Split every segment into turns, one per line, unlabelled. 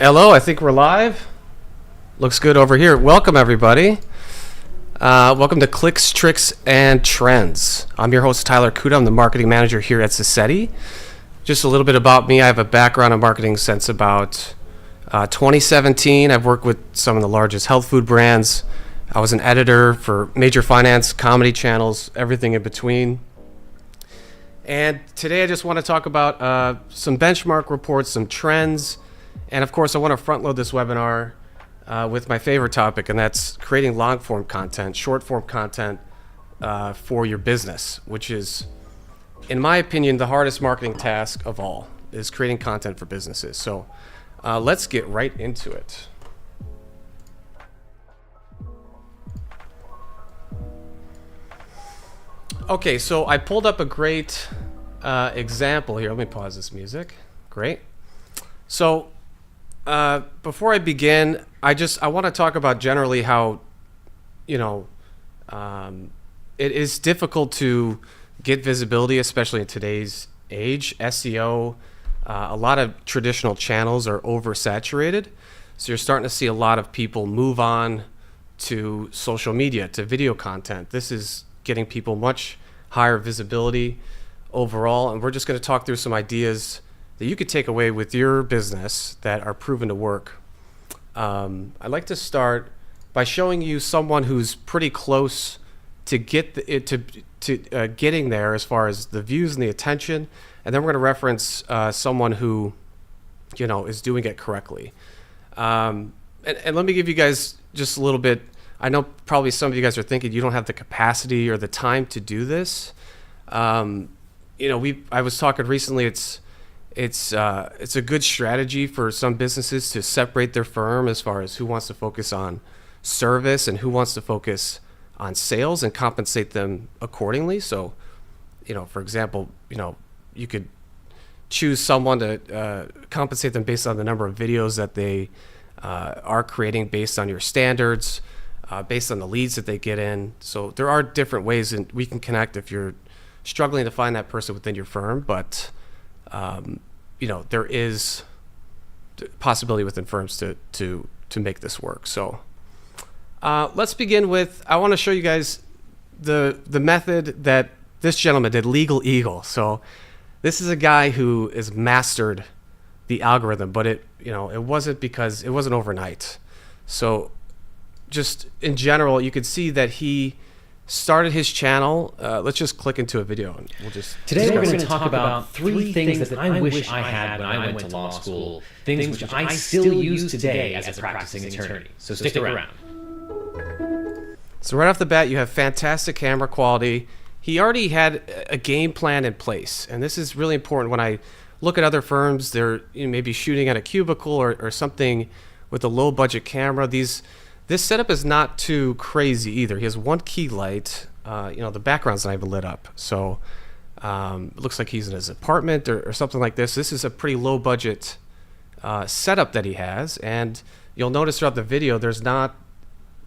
Hello, I think we're live. Looks good over here. Welcome, everybody. Welcome to Clicks, Tricks, and Trends. I'm your host, Tyler Cuda. I'm the marketing manager here at Sassetti. Just a little bit about me. I have a background in marketing since about 2017. I've worked with some of the largest health food brands. I was an editor for major finance, comedy channels, everything in between. And today I just want to talk about some benchmark reports, some trends, and of course I want to front load this webinar with my favorite topic, and that's creating long form content, short form content for your business, which is, in my opinion, the hardest marketing task of all, is creating content for businesses. So let's get right into it. Okay, so I pulled up a great example here. Let me pause this music. Great. So before I begin, I want to talk about generally how, it is difficult to get visibility, especially in today's age. SEO, a lot of traditional channels are oversaturated. So you're starting to see a lot of people move on to social media, to video content. This is getting people much higher visibility overall, and we're just going to talk through some ideas that you could take away with your business that are proven to work. I'd like to start by showing you someone who's pretty close to getting there as far as the views and the attention, and then we're going to reference someone who is doing it correctly. And let me give you guys just a little bit. I know probably some of you guys are thinking you don't have the capacity or the time to do this. I was talking recently. It's a good strategy for some businesses to separate their firm as far as who wants to focus on service and who wants to focus on sales and compensate them accordingly. So, for example, you could choose someone to compensate them based on the number of videos that they are creating based on your standards. Based on the leads that they get in. So there are different ways, and we can connect if you're struggling to find that person within your firm, but there is possibility within firms to make this work. So let's begin with, I want to show you guys the method that this gentleman did, Legal Eagle. So this is a guy who has mastered the algorithm, but it wasn't overnight. So just in general, you could see that he started his channel. Let's just click into a video and we'll just...
Today we're going to talk about three things that I wish I had when I went to law school, things which I still use today as a practicing attorney. So stick around.
So right off the bat, you have fantastic camera quality. He already had a game plan in place, and this is really important. When I look at other firms, they're maybe shooting at a cubicle or something with a low budget camera. This setup is not too crazy either. He has one key light. The background's not even lit up. So it looks like he's in his apartment or something like this. This is a pretty low budget setup that he has. And you'll notice throughout the video, there's not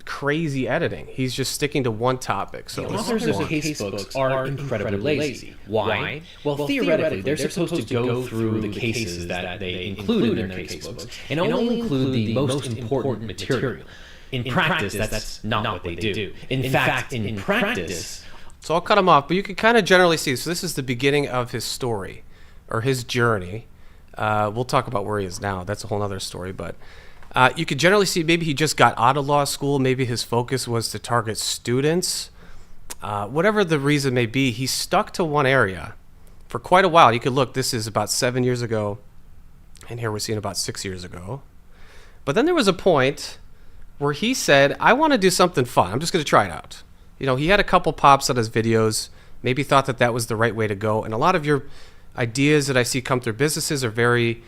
crazy editing. He's just sticking to one topic. So
the authors of casebooks are incredibly lazy. Why? Well, theoretically, they're supposed to go through the cases that they include in their casebooks and only include the most important material. In practice, that's not what they do. In fact, in practice...
So I'll cut him off, but you can kind of generally see. So this is the beginning of his story, or his journey. We'll talk about where he is now. That's a whole other story. But you could generally see maybe he just got out of law school. Maybe his focus was to target students. Whatever the reason may be, he stuck to one area for quite a while. You could look. This is about 7 years ago, and here we're seeing about 6 years ago. But then there was a point where he said, I want to do something fun. I'm just going to try it out. He had a couple pops on his videos, maybe thought that was the right way to go. And a lot of your ideas that I see come through businesses are very,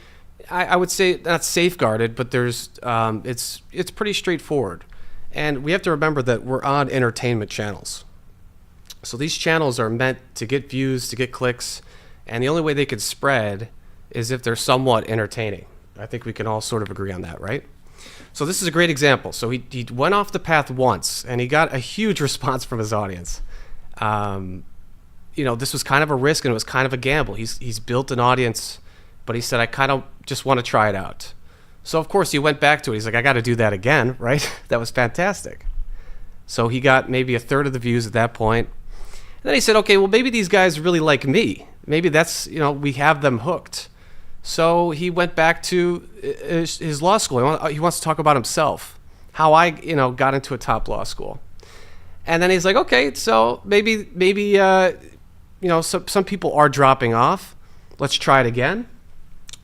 I would say, not safeguarded, but there's it's pretty straightforward. And we have to remember that we're on entertainment channels. So these channels are meant to get views, to get clicks, and the only way they could spread is if they're somewhat entertaining. I think we can all sort of agree on that, right? So this is a great example. So he went off the path once, and he got a huge response from his audience. This was kind of a risk, and it was kind of a gamble. He's built an audience, but he said, I kind of just want to try it out. So of course he went back to it. He's like, I got to do that again, right? That was fantastic. So he got maybe a third of the views at that point. And then he said, okay, well, maybe these guys really like me. Maybe that's, we have them hooked. So he went back to his law school. He wants to talk about himself, how I, got into a top law school. And then he's like, okay, so maybe some people are dropping off. Let's try it again.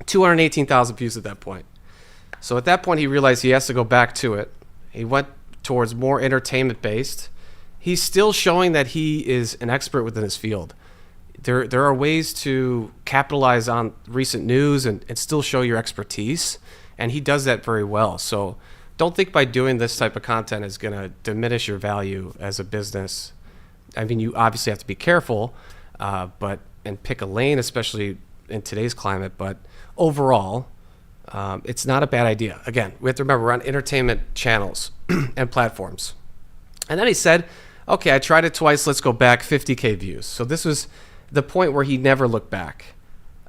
218,000 views at that point. So at that point, he realized he has to go back to it. He went towards more entertainment-based. He's still showing that he is an expert within his field. There are ways to capitalize on recent news and still show your expertise, and he does that very well. So don't think by doing this type of content is going to diminish your value as a business. I mean, you obviously have to be careful, and pick a lane, especially in today's climate. But overall, it's not a bad idea. Again, we have to remember we're on entertainment channels and platforms. And then he said, okay, I tried it twice. Let's go back 50K views. So this was the point where he never looked back.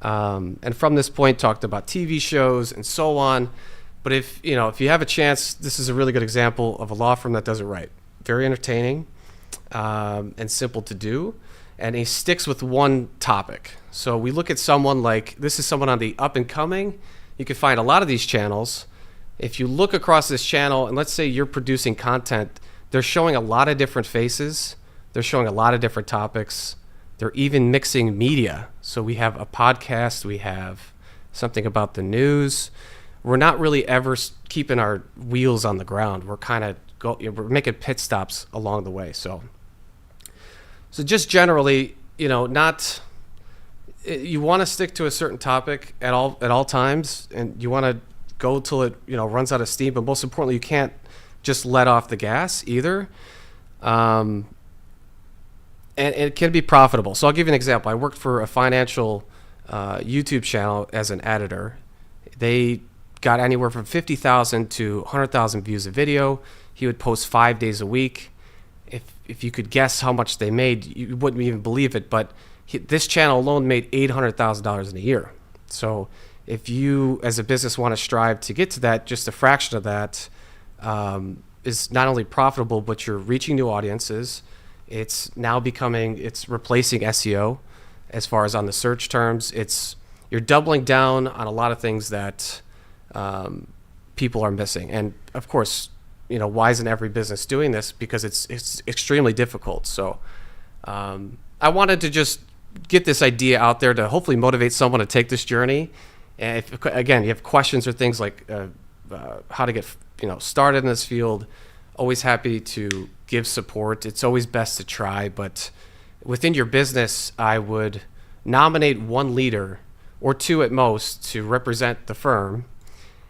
And from this point, talked about TV shows and so on. But if you have a chance, this is a really good example of a law firm that does it right. Very entertaining and simple to do. And he sticks with one topic. So we look at someone like, this is someone on the up and coming. You can find a lot of these channels. If you look across this channel, and let's say you're producing content, they're showing a lot of different faces. They're showing a lot of different topics. They're even mixing media. So we have a podcast. We have something about the news. We're not really ever keeping our wheels on the ground. We're kind of we're making pit stops along the way. So just generally, you want to stick to a certain topic at all times, and you want to go till it runs out of steam. But most importantly, you can't just let off the gas either. And it can be profitable. So I'll give you an example. I worked for a financial YouTube channel as an editor. They got anywhere from 50,000 to 100,000 views a video. He would post 5 days a week. If you could guess how much they made, you wouldn't even believe it. But this channel alone made $800,000 in a year. So if you, as a business, want to strive to get to that, just a fraction of that is not only profitable, but you're reaching new audiences. It's replacing SEO as far as on the search terms. You're doubling down on a lot of things that people are missing. And of course, why isn't every business doing this? Because it's extremely difficult. So I wanted to just get this idea out there to hopefully motivate someone to take this journey. And if, again, you have questions or things like how to get started in this field, always happy to give support. It's always best to try, but within your business, I would nominate one leader or two at most to represent the firm.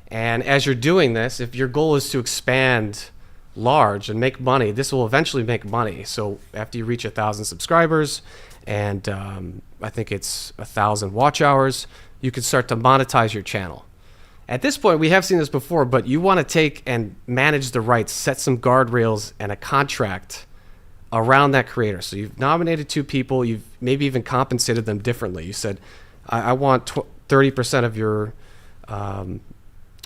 And as you're doing this, if your goal is to expand large and make money, this will eventually make money. So after you reach 1,000 subscribers and I think it's 1,000 watch hours, you can start to monetize your channel. At this point, we have seen this before, but you want to take and manage the rights, set some guardrails and a contract around that creator. So you've nominated two people, you've maybe even compensated them differently. You said, I want 30% of your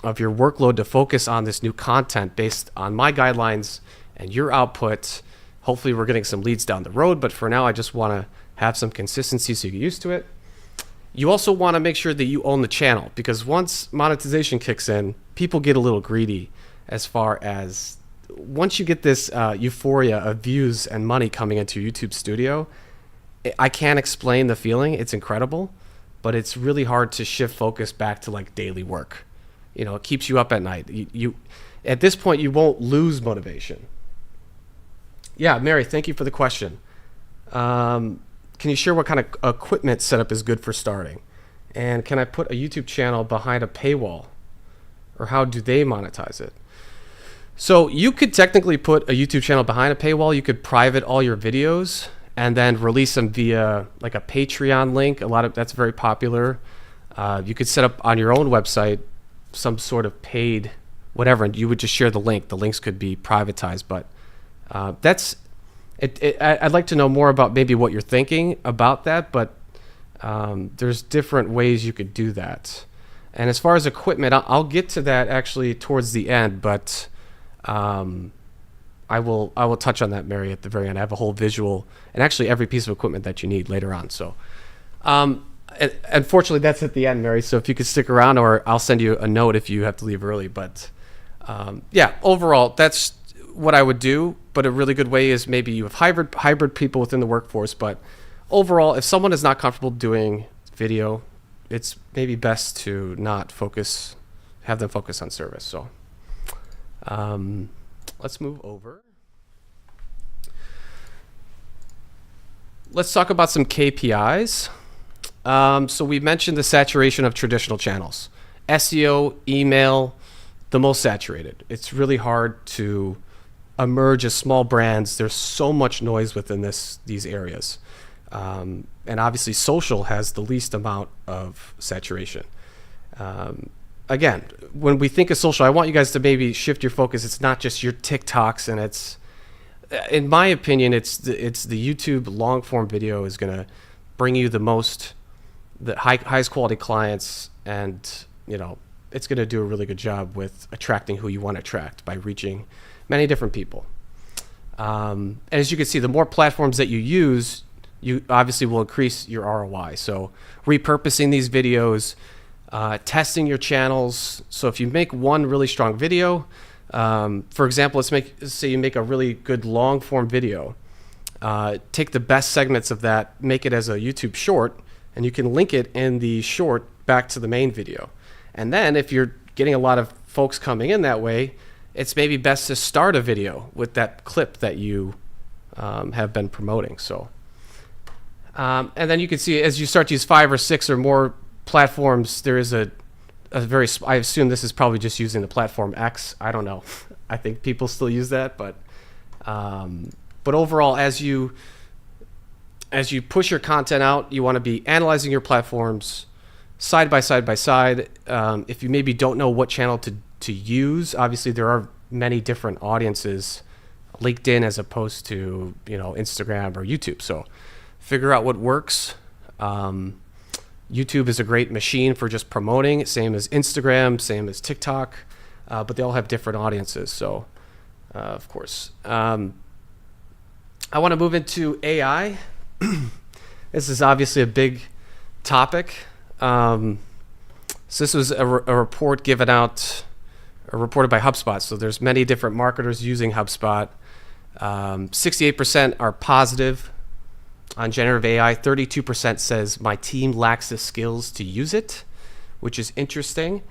workload to focus on this new content based on my guidelines and your output. Hopefully we're getting some leads down the road, but for now I just want to have some consistency so you get used to it. You also want to make sure that you own the channel, because once monetization kicks in, people get a little greedy as far as once you get this euphoria of views and money coming into your YouTube studio. I can't explain the feeling. It's incredible, but it's really hard to shift focus back to like daily work. It keeps you up at night. You at this point, you won't lose motivation. Yeah, Mary, thank you for the question. Can you share what kind of equipment setup is good for starting? And can I put a YouTube channel behind a paywall? Or how do they monetize it? So you could technically put a YouTube channel behind a paywall. You could private all your videos and then release them via like a Patreon link. That's very popular. You could set up on your own website some sort of paid whatever, and you would just share the link. The links could be privatized, but I'd like to know more about maybe what you're thinking about that, but there's different ways you could do that. And as far as equipment, I'll get to that actually towards the end, but I will touch on that, Mary, at the very end. I have a whole visual and actually every piece of equipment that you need later on. So unfortunately, that's at the end, Mary. So if you could stick around, or I'll send you a note if you have to leave early. But yeah, overall, that's what I would do. But a really good way is maybe you have hybrid people within the workforce. But overall, if someone is not comfortable doing video, it's maybe best to not have them focus on service. So let's move over. Let's talk about some KPIs. So we mentioned the saturation of traditional channels. SEO, email, the most saturated. It's really hard to emerge as small brands. There's so much noise within these areas. And obviously social has the least amount of saturation. Again, when we think of social, I want you guys to maybe shift your focus. It's not just your TikToks, and it's, in my opinion, it's the YouTube long form video is going to bring you the highest quality clients, and it's going to do a really good job with attracting who you want to attract by reaching many different people. And as you can see, the more platforms that you use, you obviously will increase your ROI. So repurposing these videos, testing your channels. So if you make one really strong video, for example, let's say you make a really good long form video, take the best segments of that, make it as a YouTube short, and you can link it in the short back to the main video. And then if you're getting a lot of folks coming in that way, it's maybe best to start a video with that clip that you have been promoting. So, and then you can see as you start to use 5 or 6 or more platforms, there is a I assume this is probably just using the platform X. I don't know. I think people still use that, but overall, as you push your content out, you want to be analyzing your platforms side by side. If you maybe don't know what channel to use, obviously there are many different audiences, LinkedIn as opposed to Instagram or YouTube. So figure out what works. YouTube is a great machine for just promoting, same as Instagram, same as TikTok, but they all have different audiences. So, of course, I want to move into AI. This is obviously a big topic. So this was a report given out, or reported by HubSpot. So there's many different marketers using HubSpot. 68% are positive on generative AI. 32% says my team lacks the skills to use it, which is interesting.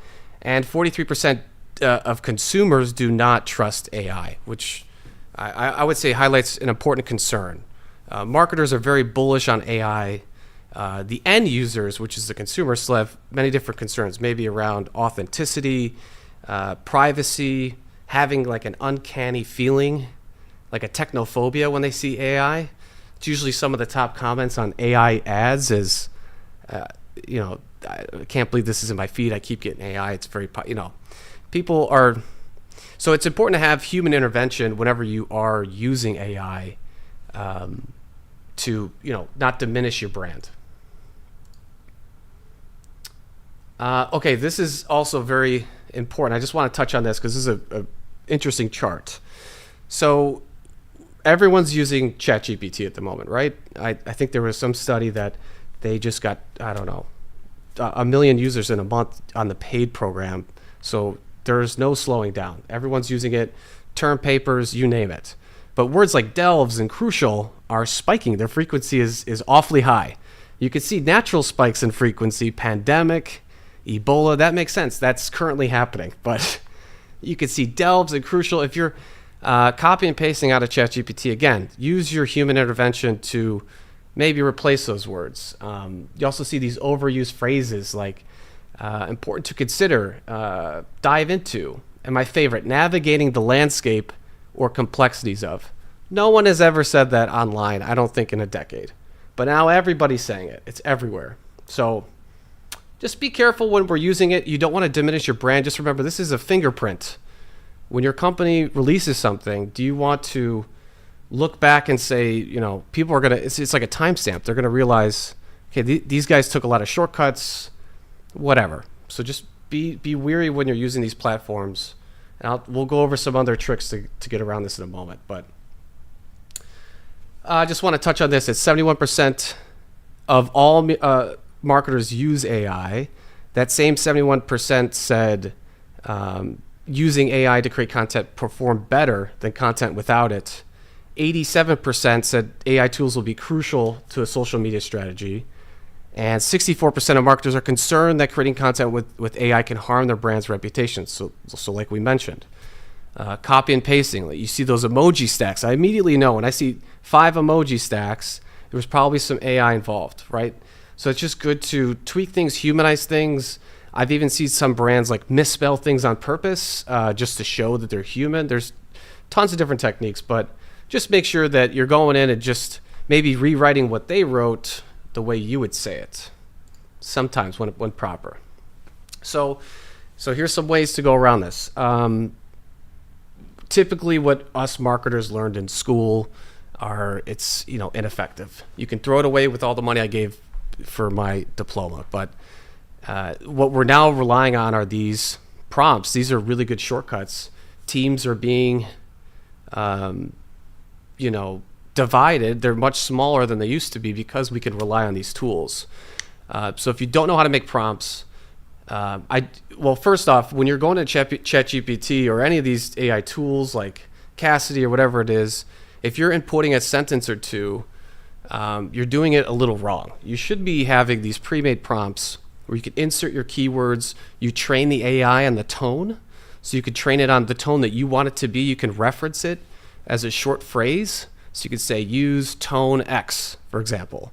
And 43% of consumers do not trust AI, which I would say highlights an important concern. Marketers are very bullish on AI. The end users, which is the consumers, still have many different concerns, maybe around authenticity, privacy, having like an uncanny feeling, like a technophobia when they see AI. It's usually some of the top comments on AI ads is, I can't believe this is in my feed. I keep getting AI. It's very, people are, so it's important to have human intervention whenever you are using AI to, not diminish your brand. Okay, this is also very important. I just want to touch on this because this is a interesting chart. So everyone's using ChatGPT at the moment, right? I think there was some study that they just got, 1 million users in a month on the paid program. So there's no slowing down. Everyone's using it, term papers, you name it. But words like delves and crucial are spiking. Their frequency is awfully high. You can see natural spikes in frequency, pandemic, Ebola, that makes sense. That's currently happening. But you can see delves and crucial. If you're copy and pasting out of ChatGPT, again, use your human intervention to maybe replace those words. You also see these overused phrases like important to consider, dive into, and my favorite, navigating the landscape or complexities of. No one has ever said that online, I don't think in a decade. But now everybody's saying it. It's everywhere. So just be careful when we're using it. You don't want to diminish your brand. Just remember, this is a fingerprint. When your company releases something, do you want to look back and say, people are going to, it's like a timestamp. They're going to realize, okay, these guys took a lot of shortcuts, whatever. So just be wary when you're using these platforms. And we'll go over some other tricks to get around this in a moment. But I just want to touch on this. It's 71% of all marketers use AI. That same 71% said using AI to create content performed better than content without it. 87% said AI tools will be crucial to a social media strategy. And 64% of marketers are concerned that creating content with AI can harm their brand's reputation. So like we mentioned, copy and pasting. Like you see those emoji stacks. I immediately know when I see 5 emoji stacks, there was probably some AI involved, right? So it's just good to tweak things, humanize things. I've even seen some brands like misspell things on purpose just to show that they're human. There's tons of different techniques, but just make sure that you're going in and just maybe rewriting what they wrote the way you would say it, sometimes when proper. So here's some ways to go around this. Typically what us marketers learned in school it's ineffective. You can throw it away with all the money I gave for my diploma, but what we're now relying on are these prompts. These are really good shortcuts. Teams are being divided. They're much smaller than they used to be because we can rely on these tools. So if you don't know how to make prompts, first off, when you're going to ChatGPT or any of these AI tools like Cassidy or whatever it is, if you're inputting a sentence or two, you're doing it a little wrong. You should be having these pre-made prompts where you can insert your keywords. You train the AI on the tone. So you could train it on the tone that you want it to be. You can reference it as a short phrase. So you could say, use tone X, for example.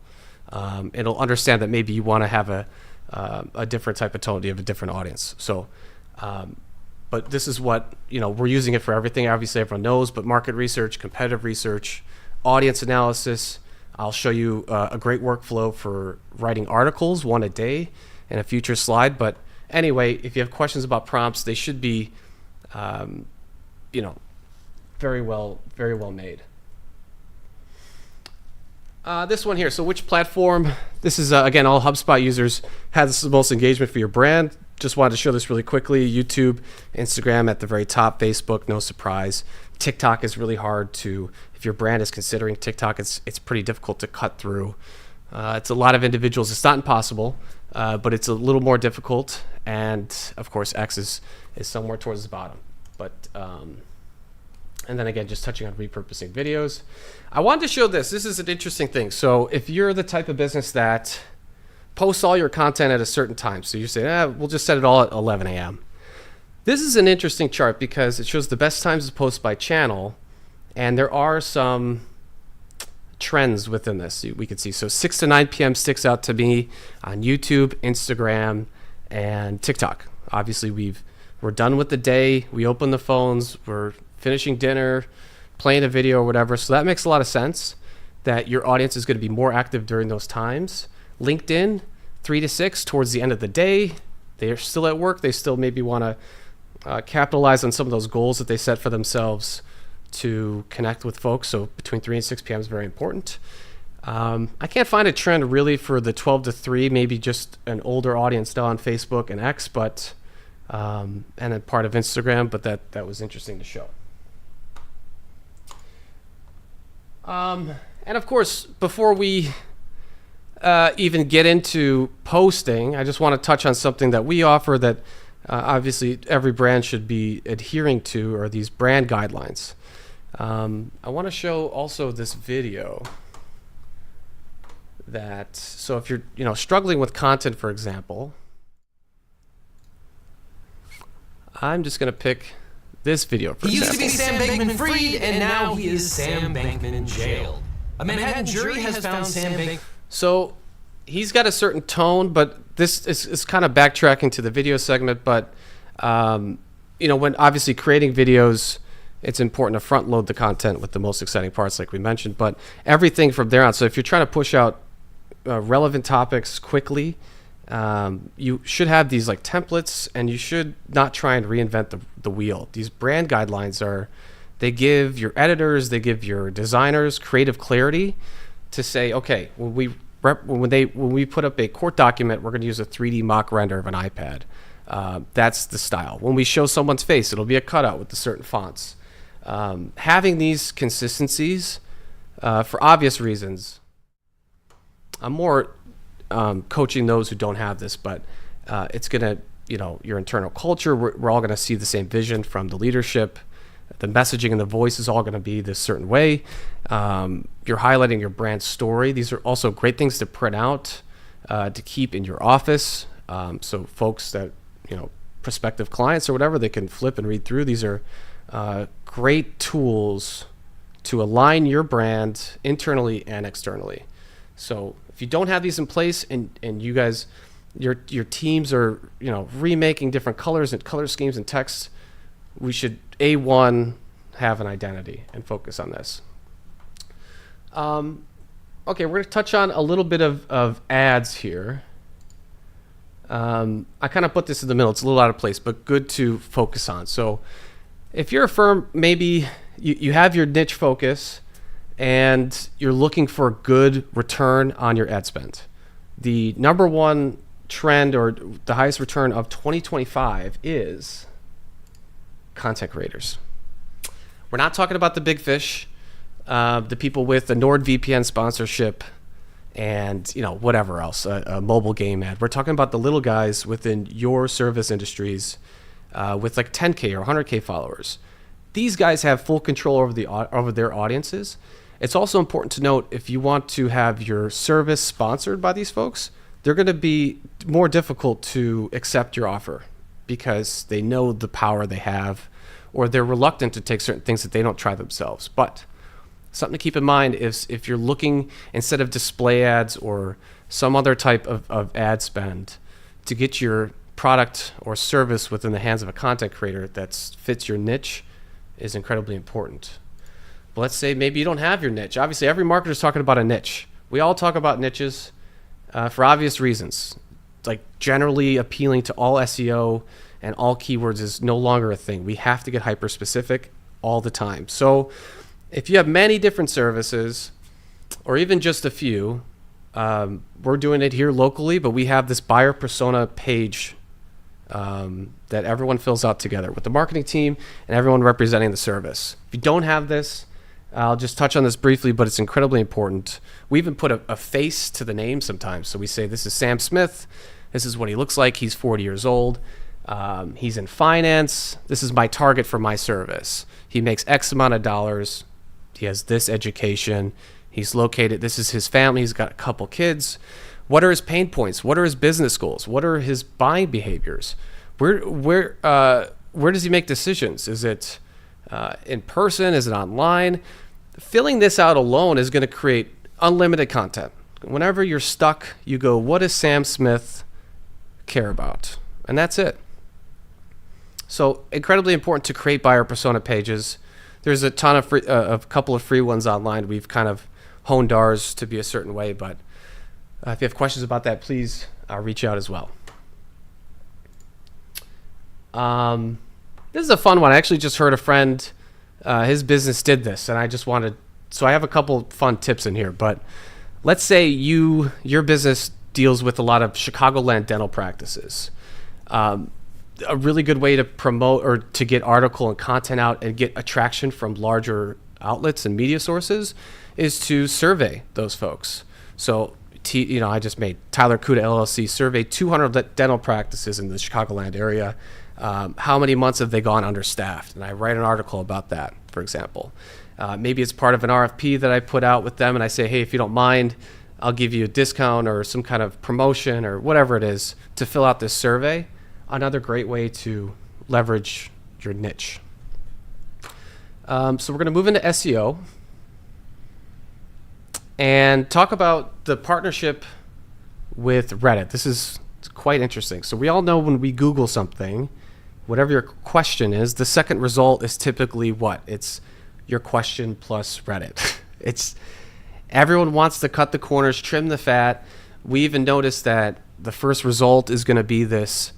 It'll understand that maybe you want to have a different type of tone. You have a different audience. So, but this is what, we're using it for everything. Obviously, everyone knows, but market research, competitive research, audience analysis. I'll show you a great workflow for writing articles, 1 a day, in a future slide. But anyway, if you have questions about prompts, they should be, very well made. This one here. So which platform? This is, again, all HubSpot users has the most engagement for your brand. Just wanted to show this really quickly. YouTube, Instagram at the very top, Facebook, no surprise. TikTok is really hard if your brand is considering TikTok, it's pretty difficult to cut through. It's a lot of individuals. It's not impossible, but it's a little more difficult. And of course, X is somewhere towards the bottom. But, and then again, just touching on repurposing videos. I wanted to show this. This is an interesting thing. So if you're the type of business that posts all your content at a certain time, so you say, we'll just set it all at 11 a.m. This is an interesting chart because it shows the best times to post by channel, and there are some trends within this we can see. So 6 to 9 p.m. sticks out to me on YouTube, Instagram, and TikTok. Obviously, we're done with the day. We open the phones. We're finishing dinner, playing a video or whatever. So that makes a lot of sense that your audience is going to be more active during those times. LinkedIn, 3 to 6 towards the end of the day. They're still at work. They still maybe want to capitalize on some of those goals that they set for themselves to connect with folks. So between 3 and 6 p.m. is very important. I can't find a trend really for the 12 to 3, maybe just an older audience still on Facebook and X, but and then part of Instagram, but that was interesting to show. And of course, before we even get into posting, I just want to touch on something that we offer that obviously every brand should be adhering to, are these brand guidelines. I want to show also this video so if you're struggling with content, for example, I'm just going to pick this video for example.
He used to be Sam Bankman-Fried, and now he is Sam Bankman in jail. A Manhattan jury has found Sam Bankman.
So he's got a certain tone, but this is kind of backtracking to the video segment. But when obviously creating videos, it's important to front load the content with the most exciting parts, like we mentioned. But everything from there on. So if you're trying to push out relevant topics quickly, you should have these like templates, and you should not try and reinvent the wheel. These brand guidelines they give your editors, they give your designers creative clarity to say, okay, when we put up a court document, we're going to use a 3D mock render of an iPad. That's the style. When we show someone's face, it'll be a cutout with the certain fonts. Having these consistencies, for obvious reasons, I'm more coaching those who don't have this, but it's going to, your internal culture, we're all going to see the same vision from the leadership. The messaging and the voice is all going to be this certain way. You're highlighting your brand story. These are also great things to print out, to keep in your office. So folks that, prospective clients or whatever, they can flip and read through. These are great tools to align your brand internally and externally. So if you don't have these in place and you guys, your teams are, remaking different colors and color schemes and text, we should A1 have an identity and focus on this. Okay, we're going to touch on a little bit of ads here. I kind of put this in the middle. It's a little out of place, but good to focus on. So if you're a firm, maybe you have your niche focus and you're looking for a good return on your ad spend. The number one trend or the highest return of 2025 is content creators. We're not talking about the big fish, the people with the NordVPN sponsorship and whatever else, a mobile game ad. We're talking about the little guys within your service industries with like 10K or 100K followers. These guys have full control over their audiences. It's also important to note, if you want to have your service sponsored by these folks, they're going to be more difficult to accept your offer because they know the power they have, or they're reluctant to take certain things that they don't try themselves. But something to keep in mind is if you're looking, instead of display ads or some other type of ad spend, to get your product or service within the hands of a content creator that fits your niche is incredibly important. But let's say maybe you don't have your niche. Obviously, every marketer is talking about a niche. We all talk about niches for obvious reasons. Like generally appealing to all SEO and all keywords is no longer a thing. We have to get hyper specific all the time. So if you have many different services or even just a few, we're doing it here locally, but we have this buyer persona page that everyone fills out together with the marketing team and everyone representing the service. If you don't have this, I'll just touch on this briefly, but it's incredibly important. We even put a face to the name sometimes. So we say, this is Sam Smith. This is what he looks like. He's 40 years old. He's in finance. This is my target for my service. He makes X amount of dollars. He has this education. He's located. This is his family. He's got a couple kids. What are his pain points? What are his business goals? What are his buying behaviors? Where does he make decisions? Is it in person? Is it online? Filling this out alone is going to create unlimited content. Whenever you're stuck, you go, what does Sam Smith care about? And that's it. So incredibly important to create buyer persona pages. There's a ton of a couple of free ones online. We've kind of honed ours to be a certain way, but if you have questions about that, please reach out as well. This is a fun one. I actually just heard a friend, his business did this, and I just wanted, so I have a couple fun tips in here, but let's say your business deals with a lot of Chicagoland dental practices. A really good way to promote or to get article and content out and get attraction from larger outlets and media sources is to survey those folks. So, I just made Tyler Cuda LLC survey 200 dental practices in the Chicagoland area. How many months have they gone understaffed? And I write an article about that, for example. Maybe it's part of an RFP that I put out with them and I say, hey, if you don't mind, I'll give you a discount or some kind of promotion or whatever it is to fill out this survey. Another great way to leverage your niche. So we're going to move into SEO and talk about the partnership with Reddit. This is quite interesting. So we all know when we Google something, whatever your question is, the second result is typically what? It's your question plus Reddit. Everyone wants to cut the corners, trim the fat. We even noticed that the first result is going to be this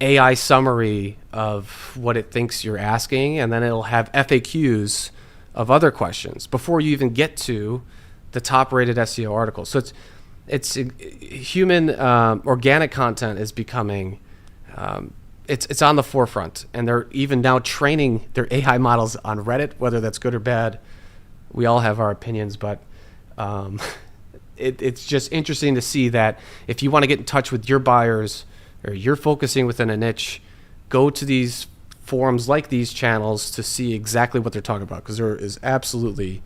AI summary of what it thinks you're asking, and then it'll have FAQs of other questions before you even get to the top-rated SEO article. So it's human organic content is becoming it's on the forefront, and they're even now training their AI models on Reddit, whether that's good or bad. We all have our opinions, but it's just interesting to see that if you want to get in touch with your buyers or you're focusing within a niche, go to these forums like these channels to see exactly what they're talking about, because there is absolutely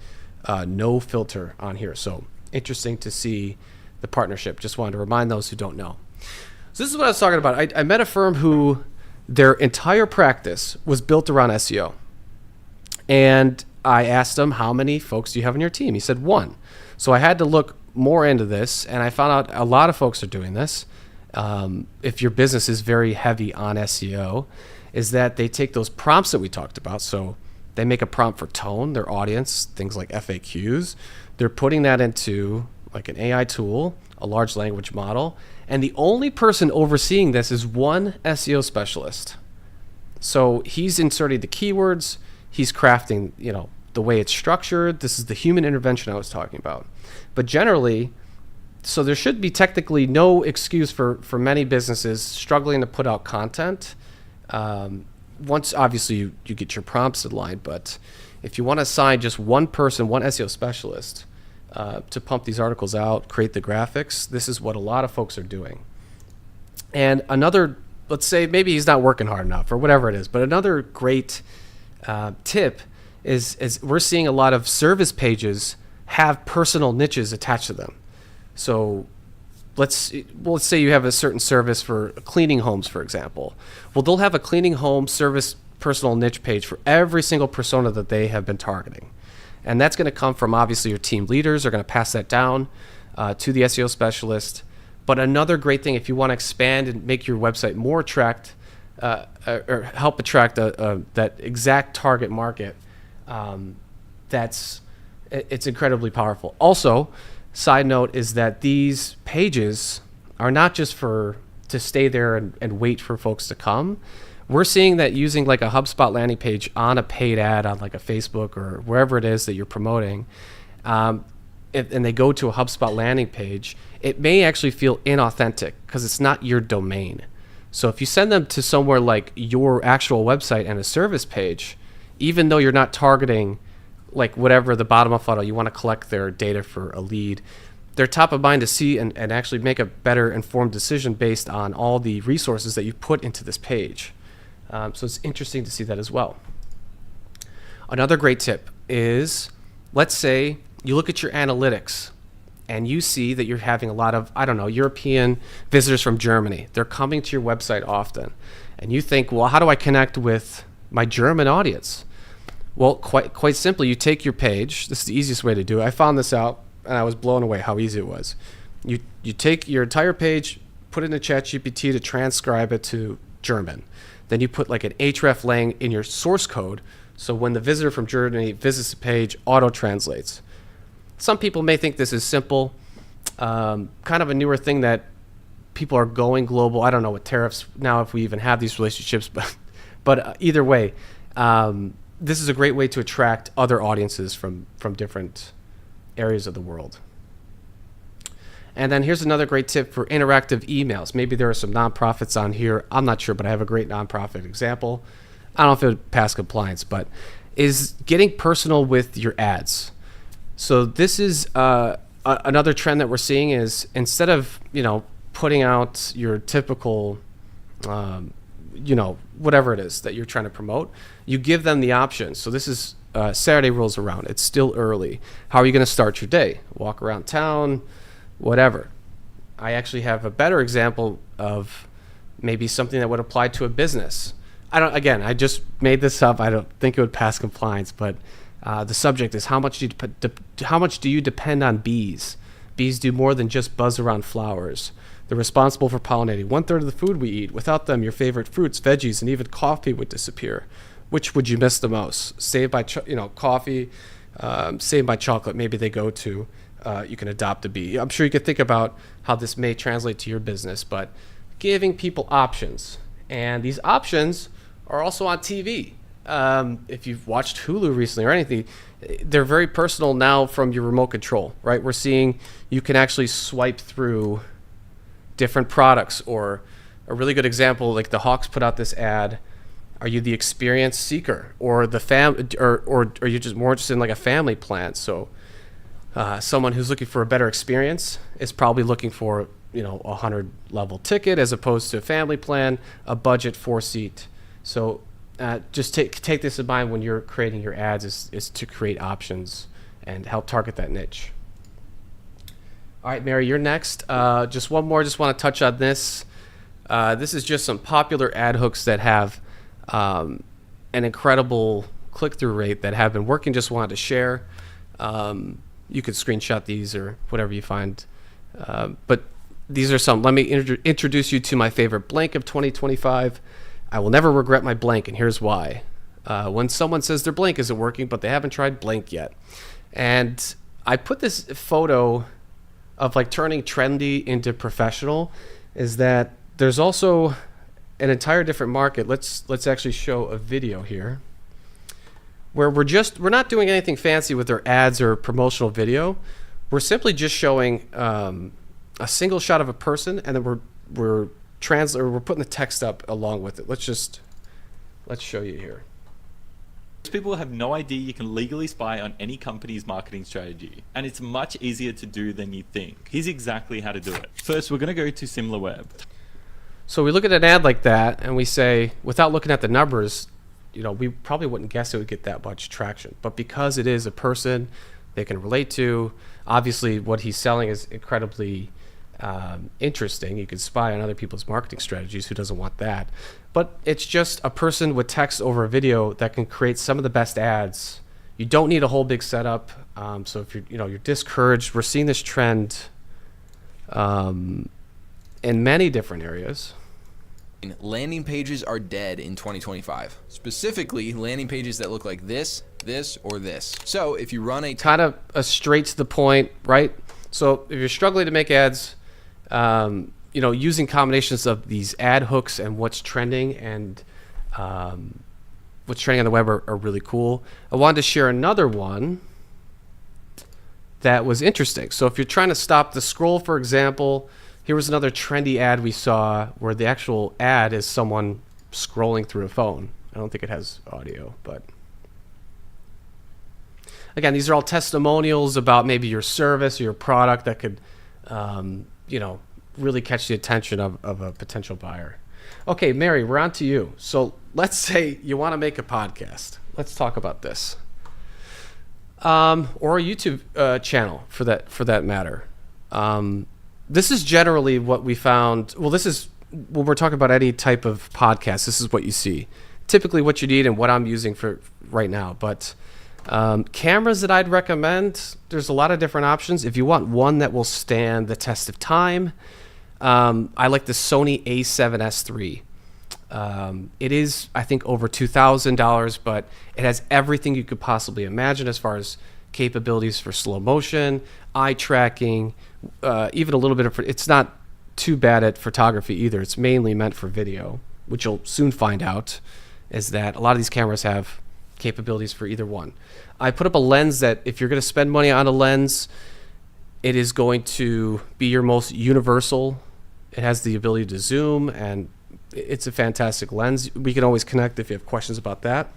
no filter on here. So interesting to see the partnership. Just wanted to remind those who don't know. So this is what I was talking about. I met a firm who their entire practice was built around SEO. And I asked him, how many folks do you have on your team? He said 1. So I had to look more into this, and I found out a lot of folks are doing this. If your business is very heavy on SEO, is that they take those prompts that we talked about. So they make a prompt for tone, their audience, things like FAQs. They're putting that into like an AI tool, a large language model, and the only person overseeing this is one SEO specialist. So he's inserting the keywords, he's crafting, the way it's structured. This is the human intervention I was talking about. But generally, so there should be technically no excuse for many businesses struggling to put out content. Once obviously you get your prompts in line, but if you want to assign just one person, one SEO specialist, to pump these articles out, create the graphics, this is what a lot of folks are doing. And another, let's say maybe he's not working hard enough or whatever it is, but another great tip is we're seeing a lot of service pages have personal niches attached to them. So let's say you have a certain service for cleaning homes, for example. Well, they'll have a cleaning home service personal niche page for every single persona that they have been targeting. And that's going to come from obviously your team leaders are going to pass that down to the SEO specialist. But another great thing, if you want to expand and make your website more or help attract that exact target market, it's incredibly powerful. Also, side note is that these pages are not just to stay there and wait for folks to come. We're seeing that using like a HubSpot landing page on a paid ad on like a Facebook or wherever it is that you're promoting, and they go to a HubSpot landing page, it may actually feel inauthentic because it's not your domain. So if you send them to somewhere like your actual website and a service page, even though you're not targeting like whatever the bottom of funnel, you want to collect their data for a lead, they're top of mind to see and actually make a better informed decision based on all the resources that you put into this page. So it's interesting to see that as well. Another great tip is, let's say you look at your analytics and you see that you're having a lot of, European visitors from Germany. They're coming to your website often. And you think, well, how do I connect with my German audience? Well, quite simply, you take your page. This is the easiest way to do it. I found this out and I was blown away how easy it was. You take your entire page, put it in ChatGPT to transcribe it to German. Then you put like an href lang in your source code, so when the visitor from Germany visits the page, auto-translates. Some people may think this is simple, kind of a newer thing that people are going global. I don't know with tariffs now if we even have these relationships, but either way, this is a great way to attract other audiences from different areas of the world. And then here's another great tip for interactive emails. Maybe there are some nonprofits on here. I'm not sure, but I have a great nonprofit example. I don't know if it would pass compliance, but is getting personal with your ads. So this is another trend that we're seeing is instead of, putting out your typical, whatever it is that you're trying to promote, you give them the option. So this is Saturday rolls around. It's still early. How are you going to start your day? Walk around town, whatever. I actually have a better example of maybe something that would apply to a business. I just made this up. I don't think it would pass compliance, but the subject is how much do you depend on bees? Bees do more than just buzz around flowers. They're responsible for pollinating 1/3 of the food we eat. Without them, your favorite fruits, veggies, and even coffee would disappear. Which would you miss the most? Saved by coffee, saved by chocolate. Maybe they go to. You can adopt a bee. I'm sure you could think about how this may translate to your business, but giving people options. And these options are also on TV. If you've watched Hulu recently or anything, they're very personal now from your remote control, right? We're seeing you can actually swipe through different products or a really good example, like the Hawks put out this ad. Are you the experience seeker, or the or are you just more interested in like a family plan? So someone who's looking for a better experience is probably looking for, you know, a 100 level ticket as opposed to a family plan, a budget 4-seat. So just take this in mind when you're creating your ads, is to create options and help target that niche. All right, Mary, you're next. Just one more. Just want to touch on this. This is just some popular ad hooks that have an incredible click-through rate that have been working. Just wanted to share. You could screenshot these or whatever you find. But these are some. Let me introduce you to my favorite blank of 2025. I will never regret my blank, and here's why. When someone says their blank isn't working, but they haven't tried blank yet. And I put this photo of like turning trendy into professional, is that there's also an entire different market. Let's actually show a video here where we're not doing anything fancy with our ads or promotional video. We're simply just showing a single shot of a person, and then we're putting the text up along with it. Let's show you here.
Most people have no idea you can legally spy on any company's marketing strategy, and it's much easier to do than you think. Here's exactly how to do it. First, we're going to go to SimilarWeb.
So we look at an ad like that, and we say, without looking at the numbers, you know, we probably wouldn't guess it would get that much traction. But because it is a person they can relate to, obviously what he's selling is incredibly interesting. You can spy on other people's marketing strategies. Who doesn't want that? But it's just a person with text over a video that can create some of the best ads. You don't need a whole big setup. So if you're discouraged, we're seeing this trend in many different areas.
Landing pages are dead in 2025. Specifically, landing pages that look like this, or this. So if you run
kind of a straight to the point, right? So if you're struggling to make ads, using combinations of these ad hooks and what's trending and what's trending on the web are really cool. I wanted to share another one that was interesting. So if you're trying to stop the scroll, for example, here was another trendy ad we saw where the actual ad is someone scrolling through a phone. I don't think it has audio, but again, these are all testimonials about maybe your service or your product that could, really catch the attention of a potential buyer. Okay, Mary, we're on to you. So let's say you want to make a podcast. Let's talk about this. Or a YouTube channel for that matter. This is generally what we found. Well, this is when we're talking about any type of podcast. This is what you see. Typically what you need and what I'm using for right now. But cameras that I'd recommend, there's a lot of different options. If you want one that will stand the test of time, I like the Sony a7S III. It is, I think, over $2,000, but it has everything you could possibly imagine as far as capabilities for slow motion, eye tracking, even a little bit of. It's not too bad at photography either. It's mainly meant for video, which you'll soon find out, is that a lot of these cameras have capabilities for either one. I put up a lens that if you're going to spend money on a lens, it is going to be your most universal. It has the ability to zoom, and it's a fantastic lens. We can always connect if you have questions about that.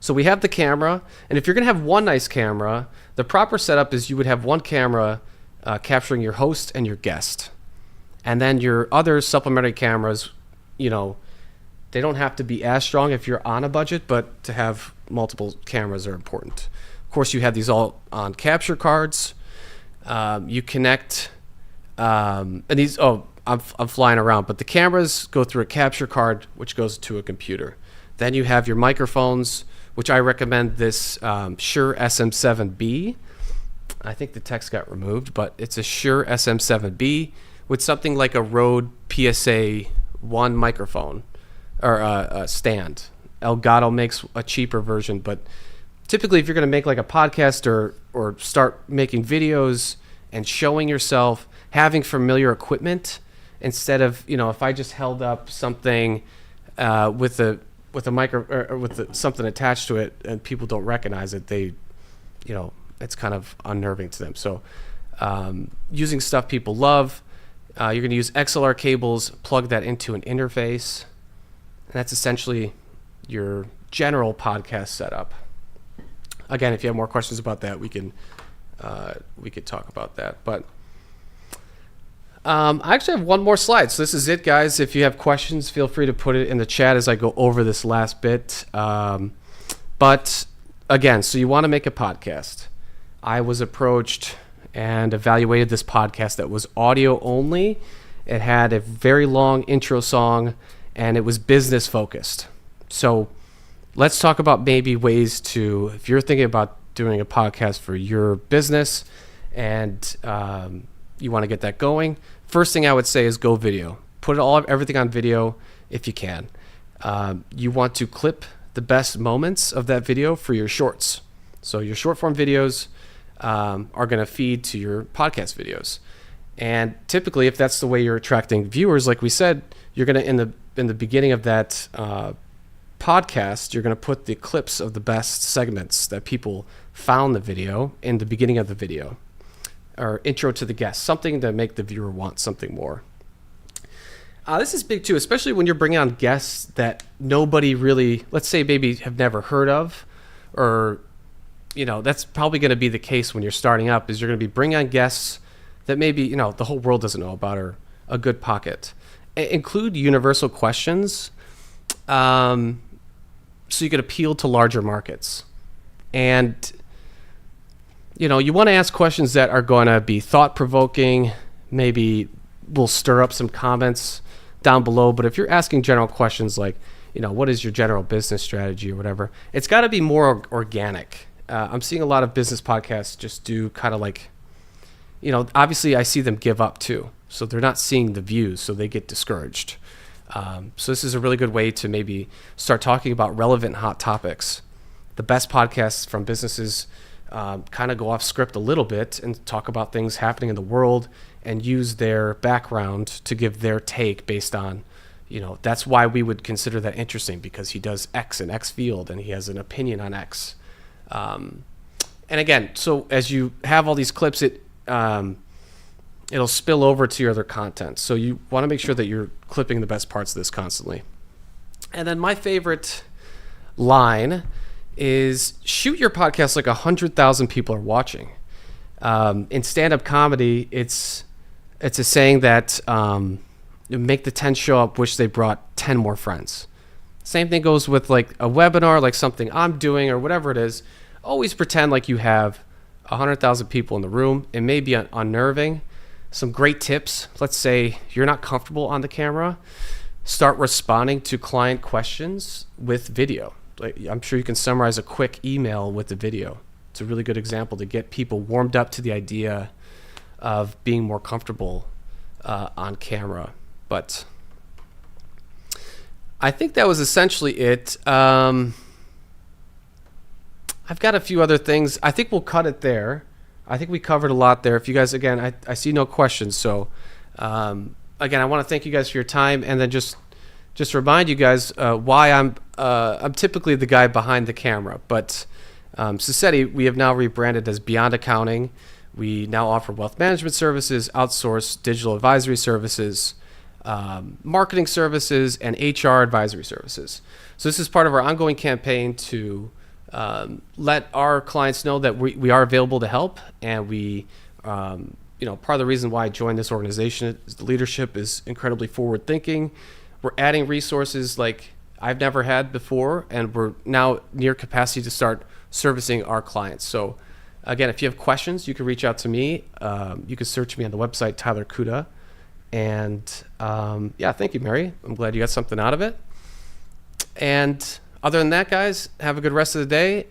So we have the camera, and if you're going to have one nice camera, the proper setup is you would have one camera capturing your host and your guest. And then your other supplementary cameras, they don't have to be as strong if you're on a budget, but to have multiple cameras are important. Of course, you have these all on capture cards. You connect, and these, I'm flying around, but the cameras go through a capture card, which goes to a computer. Then you have your microphones, which I recommend this Shure SM7B. I think the text got removed, but it's a Shure SM7B with something like a Rode PSA-1 microphone or a stand. Elgato makes a cheaper version, but typically if you're going to make like a podcast or start making videos and showing yourself, having familiar equipment instead of, if I just held up something with a micro or with something attached to it and people don't recognize it, it's kind of unnerving to them. So using stuff people love, You're going to use XLR cables, plug that into an interface, and that's essentially your general podcast setup. Again, if you have more questions about that, we could talk about that. But I actually have one more slide. So this is it, guys. If you have questions, feel free to put it in the chat as I go over this last bit. But again, so you want to make a podcast. I was approached and evaluated this podcast that was audio only. It had a very long intro song, and it was business focused. So let's talk about maybe ways to, if you're thinking about doing a podcast for your business and you want to get that going, first thing I would say is go video. Put everything on video if you can. You want to clip the best moments of that video for your shorts. So your short form videos are going to feed to your podcast videos. And typically, if that's the way you're attracting viewers, like we said, you're going to, in the beginning of that podcast, you're going to put the clips of the best segments that people found the video in the beginning of the video, or intro to the guest, something to make the viewer want something more. This is big too, especially when you're bringing on guests that nobody really, let's say maybe have never heard of, or, you know, that's probably going to be the case when you're starting up, is you're going to be bringing on guests that maybe, you know, the whole world doesn't know about, or a good pocket. Include universal questions so you can appeal to larger markets. And, you know, you want to ask questions that are going to be thought-provoking, maybe will stir up some comments down below. But if you're asking general questions like, you know, what is your general business strategy or whatever, it's got to be more organic. I'm seeing a lot of business podcasts just do kind of like, you know, obviously I see them give up too. So they're not seeing the views, so they get discouraged. So this is a really good way to maybe start talking about relevant hot topics. The best podcasts from businesses kind of go off script a little bit and talk about things happening in the world and use their background to give their take based on, you know, that's why we would consider that interesting, because he does X in X field and he has an opinion on X. And again, so as you have all these clips, it'll spill over to your other content. So you want to make sure that you're clipping the best parts of this constantly. And then my favorite line is shoot your podcast like 100,000 people are watching. In stand-up comedy, it's a saying that make the 10 show up, wish they brought 10 more friends. Same thing goes with like a webinar, like something I'm doing or whatever it is. Always pretend like you have 100,000 people in the room. It may be unnerving. Some great tips. Let's say you're not comfortable on the camera. Start responding to client questions with video. Like, I'm sure you can summarize a quick email with the video. It's a really good example to get people warmed up to the idea of being more comfortable on camera. But I think that was essentially it. I've got a few other things. I think we'll cut it there. I think we covered a lot there. If you guys, again, I see no questions. So, again, I want to thank you guys for your time, and then just remind you guys why I'm typically the guy behind the camera. But Sassetti, we have now rebranded as Beyond Accounting. We now offer wealth management services, outsourced digital advisory services, marketing services, and HR advisory services. So this is part of our ongoing campaign to let our clients know that we are available to help, and we, part of the reason why I joined this organization is the leadership is incredibly forward thinking. We're adding resources like I've never had before, and we're now near capacity to start servicing our clients. So again, if you have questions, you can reach out to me. You can search me on the website, Tyler Cuda. And thank you, Mary. I'm glad you got something out of it. And other than that, guys, have a good rest of the day.